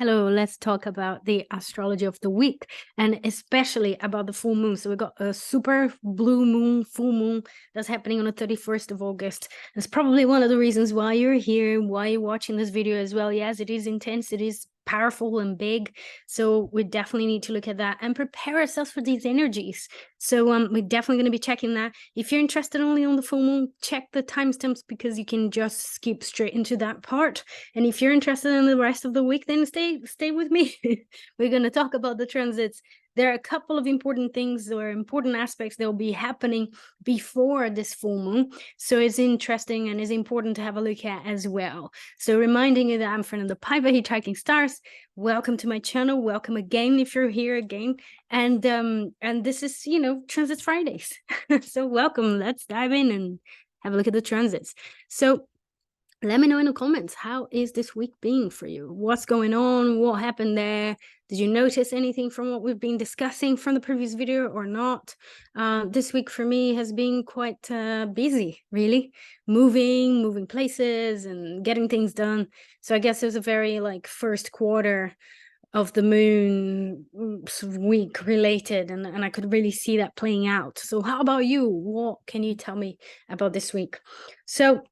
Hello, let's talk about the astrology of the week and especially about the full moon. So we got a super blue moon, full moon that's happening on the 31st of August. It's probably one of the reasons why you're here, why you're watching this video as well. Yes, it is intense, it is powerful and big. So we definitely need to look at that and prepare ourselves for these energies. So we're definitely going to be checking that. If you're interested only on the full moon, check the timestamps because you can just skip straight into that part. And if you're interested in the rest of the week, then stay with me. We're going to talk about the transits. There are a couple of important things or important aspects that will be happening before this full moon. So it's interesting and it's important to have a look at as well. So reminding you that I'm Fernanda Paiva, Hitchhiking Stars. Welcome to my channel. Welcome again if you're here again. And this is, Transit Fridays. So welcome. Let's dive in and have a look at the transits. So let me know in the comments, how is this week being for you? What's going on? What happened there? Did you notice anything from what we've been discussing from the previous video or not? This week for me has been quite busy, really. Moving places and getting things done. So I guess it was a very first quarter of the moon sort of week related, and I could really see that playing out. So how about you? What can you tell me about this week? So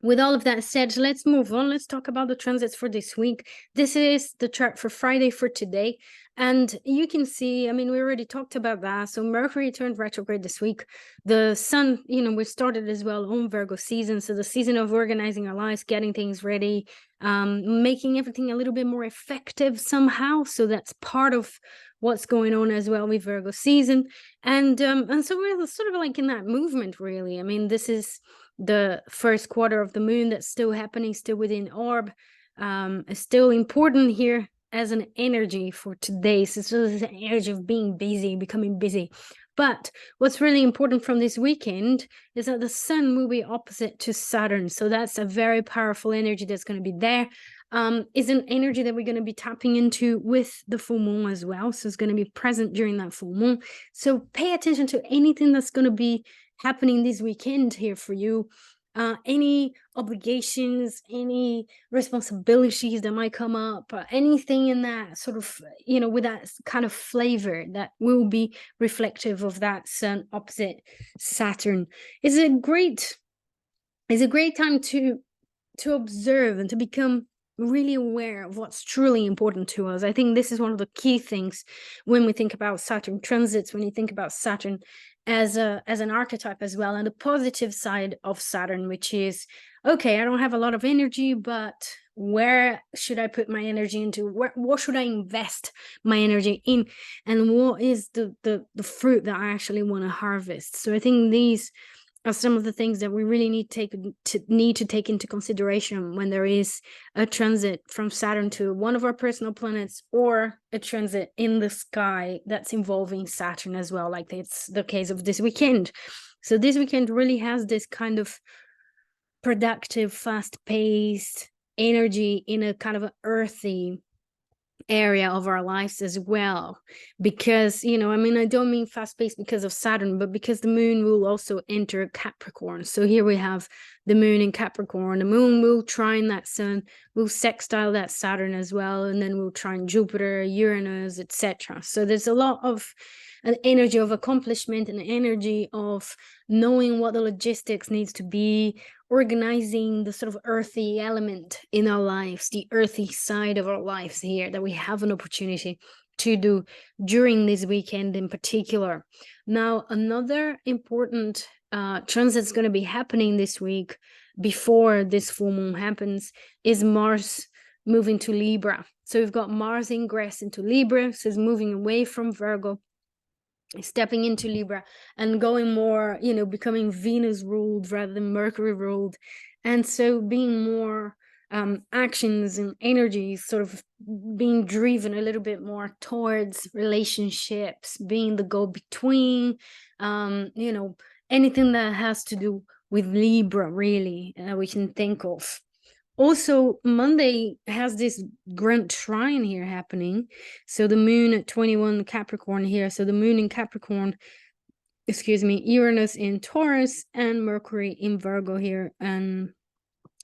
with all of that said, let's move on. Let's talk about the transits for this week. This is the chart for Friday for today. And you can see, we already talked about that. So Mercury turned retrograde this week. The sun, we started as well on Virgo season. So the season of organizing our lives, getting things ready, making everything a little bit more effective somehow. So that's part of what's going on as well with Virgo season. And so we're sort of like in that movement, really. This is the first quarter of the moon that's still happening, still within orb, is still important here as an energy for today. So it's an energy of being busy, becoming busy. But what's really important from this weekend is that the sun will be opposite to Saturn. So that's a very powerful energy that's going to be there. Is an energy that we're going to be tapping into with the full moon as well. So it's going to be present during that full moon. So pay attention to anything that's going to be happening this weekend here for you. Any obligations, any responsibilities that might come up, anything in that sort of, with that kind of flavor that will be reflective of that sun opposite Saturn. Is a great time to observe and to become really aware of what's truly important to us. I think this is one of the key things when we think about Saturn transits, when you think about Saturn as an archetype as well, and the positive side of Saturn, which is, okay, I don't have a lot of energy, but where should I put my energy into? What should I invest my energy in? And what is the fruit that I actually want to harvest? So I think these are some of the things that we really need to take into consideration when there is a transit from Saturn to one of our personal planets, or a transit in the sky that's involving Saturn as well, like it's the case of this weekend. So this weekend really has this kind of productive, fast-paced energy in a kind of an earthy area of our lives as well, because I don't mean fast-paced because of Saturn, but because the moon will also enter Capricorn. So here we have the moon in Capricorn. The moon will trine that sun, will sextile that Saturn as well, and then we'll trine Jupiter, Uranus, etc. So there's a lot of an energy of accomplishment, an energy of knowing what the logistics needs to be, organizing the sort of earthy element in our lives, the earthy side of our lives here that we have an opportunity to do during this weekend in particular. Now, another important transit that's going to be happening this week before this full moon happens is Mars moving to Libra. So we've got Mars ingress into Libra, so it's moving away from Virgo, stepping into Libra and going more, becoming Venus ruled rather than Mercury ruled. And so being more actions and energies sort of being driven a little bit more towards relationships, being the go-between, anything that has to do with Libra, really, we can think of. Also, Monday has this grand trine here happening. So the moon at 21 Capricorn here. So the moon in Capricorn, Uranus in Taurus, and Mercury in Virgo here, and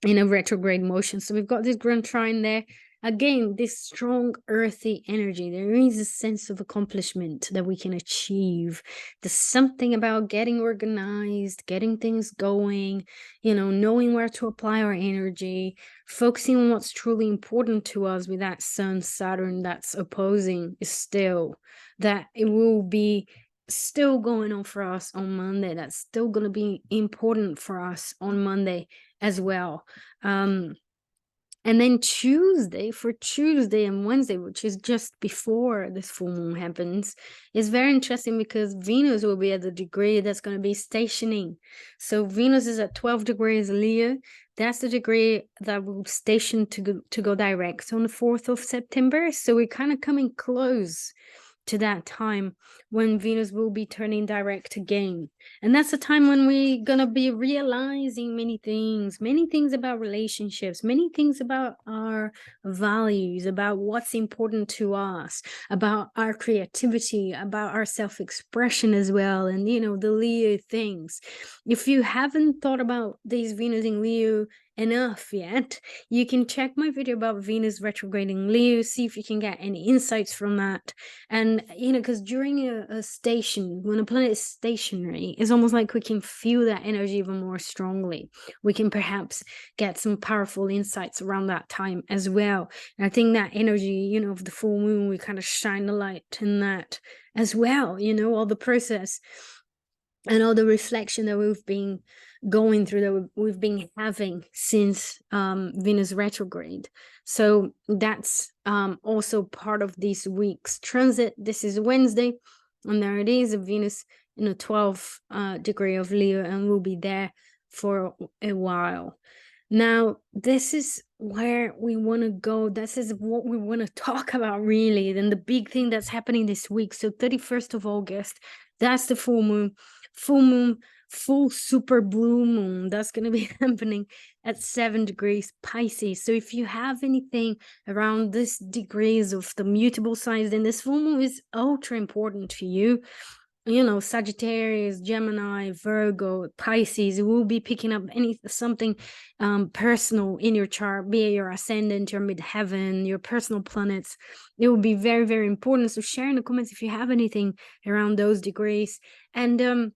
in a retrograde motion. So we've got this grand trine there. again, this strong earthy energy. There is a sense of accomplishment that we can achieve. There's something about getting organized, getting things going, knowing where to apply our energy, focusing on what's truly important to us with that Sun, Saturn that's opposing is still, that it will be still going on for us on Monday. That's still going to be important for us on Monday as well. And then for Tuesday and Wednesday, which is just before this full moon happens, is very interesting because Venus will be at the degree that's going to be stationing. So Venus is at 12 degrees Leo. That's the degree that will station to go direct on the 4th of September. So we're kind of coming close to that time when Venus will be turning direct again. And that's the time when we're gonna be realizing many things about relationships, many things about our values, about what's important to us, about our creativity, about our self-expression as well, and the Leo things. If you haven't thought about these Venus in Leo enough yet, you can check my video about Venus retrograding Leo, see if you can get any insights from that. And because during a station, when a planet is stationary, it's almost like we can feel that energy even more strongly. We can perhaps get some powerful insights around that time as well. And I think that energy, of the full moon, we kind of shine the light in that as well, all the process and all the reflection that we've been going through, that we've been having since Venus retrograde. So that's also part of this week's transit. This is Wednesday, and there it is, a Venus in a 12 degree of Leo, and we'll be there for a while. Now, this is where we want to go. This is what we want to talk about, really. Then the big thing that's happening this week. So 31st of August, that's the full moon, full super blue moon. That's going to be happening at 7 degrees Pisces. So if you have anything around this degrees of the mutable signs, then this full moon is ultra important to you. Sagittarius, Gemini, Virgo, Pisces, will be picking up something personal in your chart, be it your ascendant, your midheaven, your personal planets. It will be very, very important. So share in the comments if you have anything around those degrees. And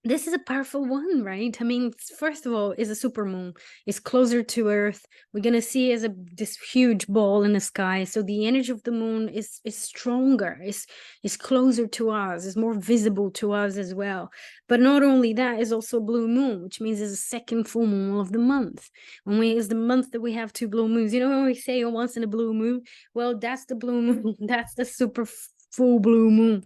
this is a powerful one, right? I mean, first of all, it's a super moon. It's closer to Earth. We're gonna see it as this huge ball in the sky. So the energy of the moon is stronger. It's closer to us. It's more visible to us as well. But not only that, it's also a blue moon, which means it's the second full moon of the month. It's the month that we have 2 blue moons. When we say once in a blue moon, well, that's the blue moon. That's the super full blue moon.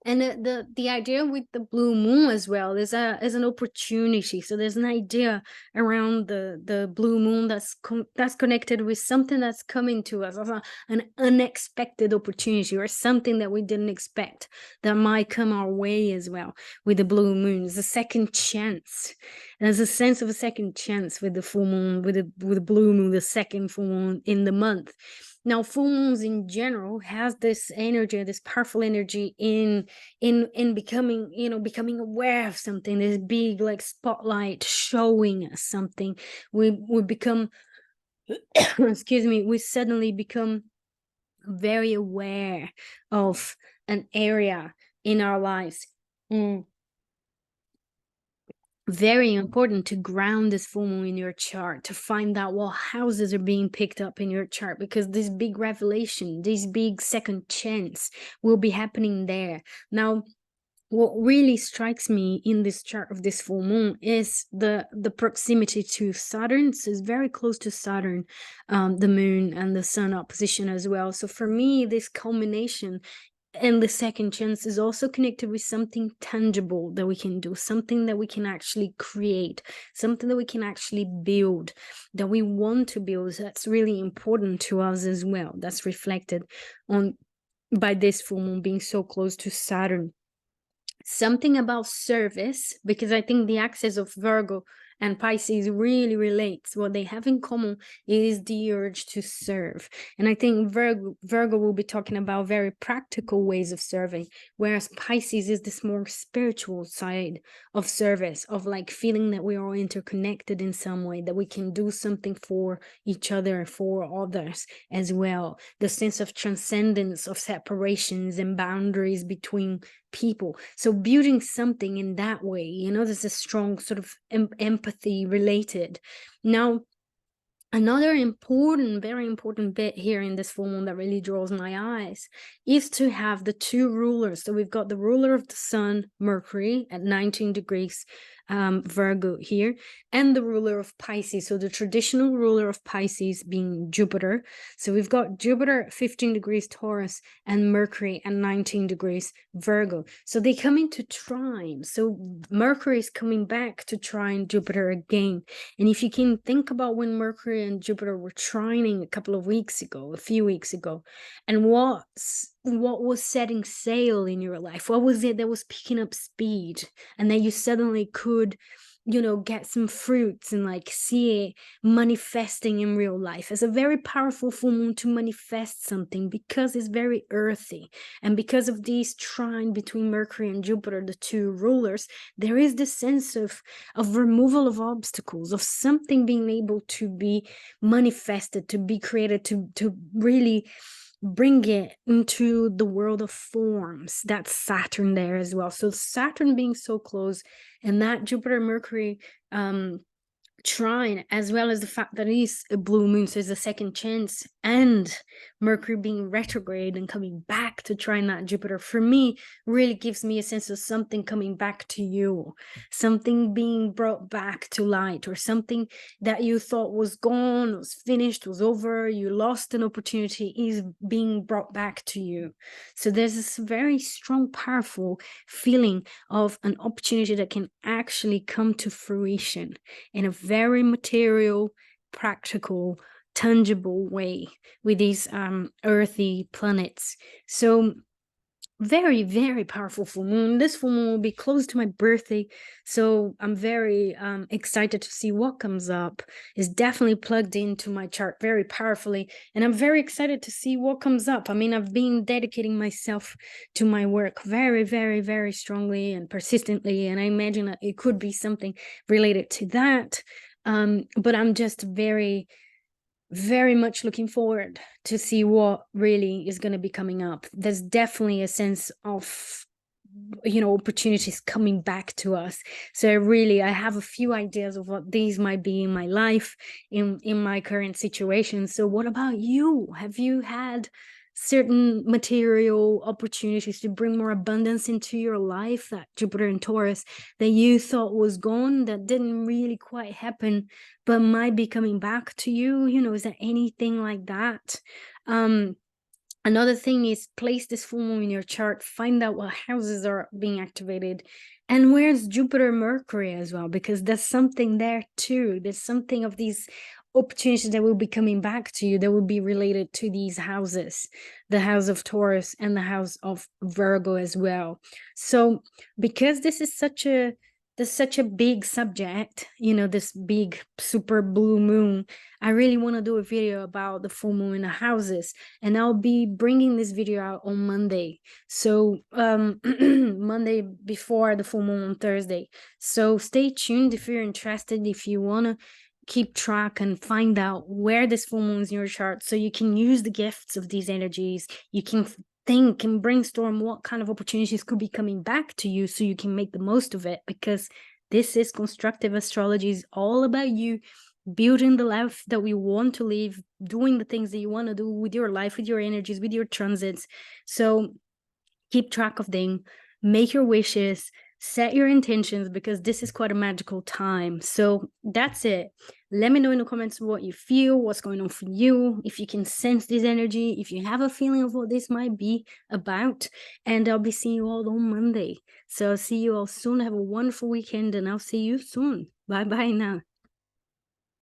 And the idea with the blue moon as well is an opportunity. So there's an idea around the blue moon that's connected with something that's coming to us, also an unexpected opportunity or something that we didn't expect that might come our way as well with the blue moon. It's a second chance. There's a sense of a second chance with the full moon, with the blue moon, the second full moon in the month. Now, full moons in general has this energy, this powerful energy in becoming aware of something, this big like spotlight showing us something. We become excuse me, we suddenly become very aware of an area in our lives. Very important to ground this full moon in your chart, to find out what houses are being picked up in your chart, because this big revelation, this big second chance will be happening there. Now, what really strikes me in this chart of this full moon is the proximity to Saturn. So it's very close to Saturn, the moon and the sun opposition as well. So for me, this culmination and the second chance is also connected with something tangible that we can do, something that we can actually create, something that we can actually build, that we want to build. That's really important to us as well. That's reflected by this full moon being so close to Saturn. Something about service, because I think the axis of Virgo And Pisces really relates. What they have in common is the urge to serve. And I think Virgo will be talking about very practical ways of serving, whereas Pisces is this more spiritual side of service, of like feeling that we are all interconnected in some way, that we can do something for each other, for others as well. The sense of transcendence of separations and boundaries between people. So building something in that way, you know, there's a strong sort of empathy related. Now, another important, very important bit here in this full moon that really draws my eyes is to have the two rulers. So we've got the ruler of the sun, Mercury, at 19 degrees Virgo here, and the ruler of Pisces. So the traditional ruler of Pisces being Jupiter. So we've got Jupiter at 15 degrees Taurus and Mercury at 19 degrees Virgo. So they come into trine. So Mercury is coming back to trine Jupiter again. And if you can think about when Mercury and Jupiter were trining a few weeks ago, and what was setting sail in your life? What was it that was picking up speed and that you suddenly could, you know, get some fruits and like see it manifesting in real life? It's a very powerful full moon to manifest something because it's very earthy. And because of this trine between Mercury and Jupiter, the two rulers, there is this sense of removal of obstacles, of something being able to be manifested, to be created, to really bring it into the world of forms. That's Saturn there as well. So Saturn being so close, and that Jupiter Mercury trine, as well as the fact that it is a blue moon, so it's a second chance, and Mercury being retrograde and coming back to trine that Jupiter, for me, really gives me a sense of something coming back to you, something being brought back to light, or something that you thought was gone, was finished, was over, you lost an opportunity, is being brought back to you. So there's this very strong, powerful feeling of an opportunity that can actually come to fruition in a very material, practical, tangible way with these earthy planets. So very, very powerful full moon. This full moon will be close to my birthday, so I'm very excited to see what comes up. It's definitely plugged into my chart very powerfully, and I'm very excited to see what comes up. I mean, I've been dedicating myself to my work very, very, very strongly and persistently, and I imagine that it could be something related to that. But I'm just very, very much looking forward to see what really is going to be coming up. There's definitely a sense of, you know, opportunities coming back to us. So I have a few ideas of what these might be in my life, in my current situation. So what about you? Have you had certain material opportunities to bring more abundance into your life, that Jupiter and Taurus, that you thought was gone, that didn't really quite happen, but might be coming back to you? You know, is there anything like that? Another thing is place this full moon in your chart, find out what houses are being activated, and where's Jupiter Mercury as well, because there's something there too. There's something of these opportunities that will be coming back to you that will be related to these houses, the house of Taurus and the house of Virgo as well. So because this is such a big subject, you know, this big super blue moon, I really want to do a video about the full moon in the houses, and I'll be bringing this video out on Monday. So Monday before the full moon on Thursday. So stay tuned if you're interested, if you want to keep track and find out where this full moon is in your chart, so you can use the gifts of these energies. You can think and brainstorm what kind of opportunities could be coming back to you so you can make the most of it, because this is constructive astrology. Is all about you building the life that we want to live, doing the things that you want to do with your life, with your energies, with your transits. So keep track of them, make your wishes, set your intentions, because this is quite a magical time. So that's it. Let me know in the comments what you feel, what's going on for you, if you can sense this energy, if you have a feeling of what this might be about. And I'll be seeing you all on Monday. So I'll see you all soon. Have a wonderful weekend, and I'll see you soon. Bye bye now.